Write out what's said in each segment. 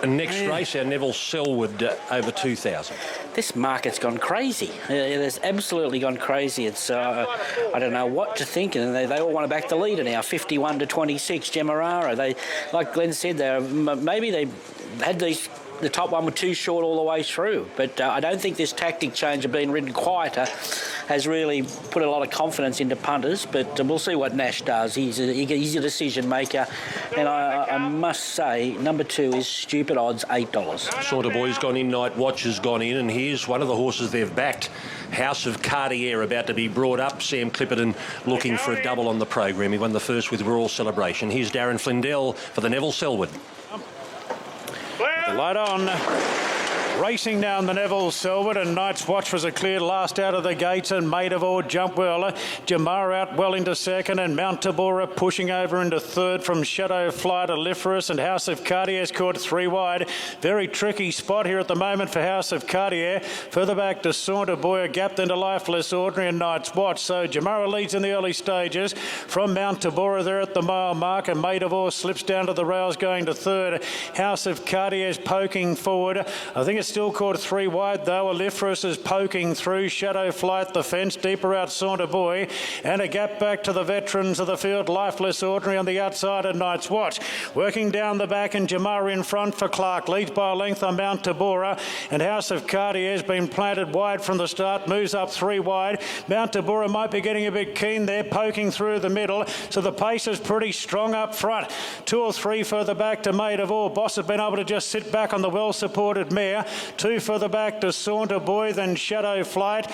And next race, our Neville Sellwood over 2,000. This market's gone crazy. It has absolutely gone crazy. It's I don't know what to think, and they all want to back the leader now, 51 to 26. Demerara. They, like Glenn said, maybe they had the top one were too short all the way through. But I don't think this tactic change of being ridden quieter has really put a lot of confidence into punters. But we'll see what Nash does. He's a decision maker. And I must say, number 2 is stupid odds, $8. Saunter Boy's gone in, Night Watch has gone in, and here's one of the horses they've backed. House of Cartier about to be brought up. Sam Clipperton looking for a double on the program. He won the first with Royal Celebration. Here's Darren Flindell for the Neville Sellwood. The light on. Racing down the Neville Sellwood, and Night's Watch was a clear last out of the gates, and Maid of All jumped well. Jamar out well into second, and Mount Tabora pushing over into third from Shadow Flight, Aliferous, and House of Cartier's caught 3 wide. Very tricky spot here at the moment for House of Cartier. Further back to Saunter Boy, gapped into Lifeless Ordinary and Night's Watch. So Jamara leads in the early stages from Mount Tabora there at the mile mark, and Maid of All slips down to the rails going to third. House of Cartier's poking forward. I think it's still caught 3 wide though. Aliferous is poking through. Shadow Flight the fence, deeper out Saunter Boy, and a gap back to the veterans of the field. Lifeless Ordinary on the outside of Night's Watch. Working down the back, and Jamar in front for Clark. Leads by a length on Mount Tabora, and House of Cartier has been planted wide from the start. Moves up 3 wide. Mount Tabora might be getting a bit keen there, poking through the middle. So the pace is pretty strong up front. 2 or 3 further back to Maid of All. Boss has been able to just sit back on the well-supported mare. 2 further back to Saunter Boy, then Shadow Flight,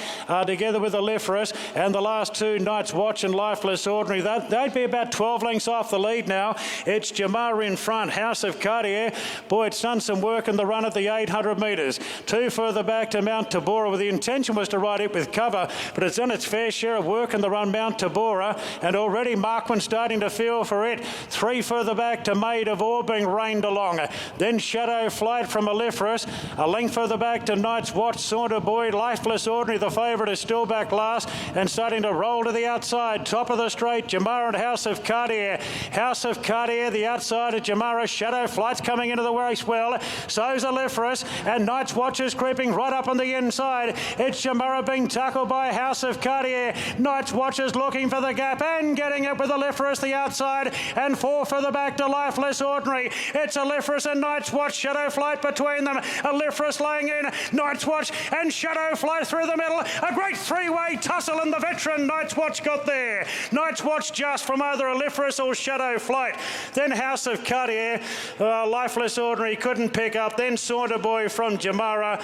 together with Aliferous, and the last 2, Night's Watch and Lifeless Ordinary. They'd be about 12 lengths off the lead now. It's Jamar in front. House of Cartier, boy, it's done some work in the run at the 800 metres. 2 further back to Mount Tabora, where the intention was to ride it with cover, but it's done its fair share of work in the run, Mount Tabora, and already Markman starting to feel for it. 3 further back to Maid of All, being reined along. Then Shadow Flight from Aliferous. A length further back to Night's Watch, Saunter Boy, Lifeless Ordinary, the favourite, is still back last and starting to roll to the outside. Top of the straight, Jamara and House of Cartier. House of Cartier, the outside of Jamara. Shadow Flight's coming into the race well. So's Aliferous, and Night's Watch is creeping right up on the inside. It's Jamara being tackled by House of Cartier. Night's Watch is looking for the gap and getting it with Aliferous the outside, and 4 further back to Lifeless Ordinary. It's Aliferous and Night's Watch. Shadow Flight between them. Aliferous laying in. Night's Watch and Shadow Flight through the middle. A great 3-way tussle, and the veteran Night's Watch got there. Night's Watch just from either Aliferous or Shadow Flight. Then House of Cartier. Lifeless Ordinary couldn't pick up. Then Saunter Boy from Jamara.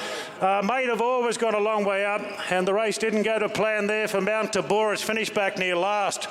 Maid of All has gone a long way up, and the race didn't go to plan there for Mount Tabora. It's finished back near last.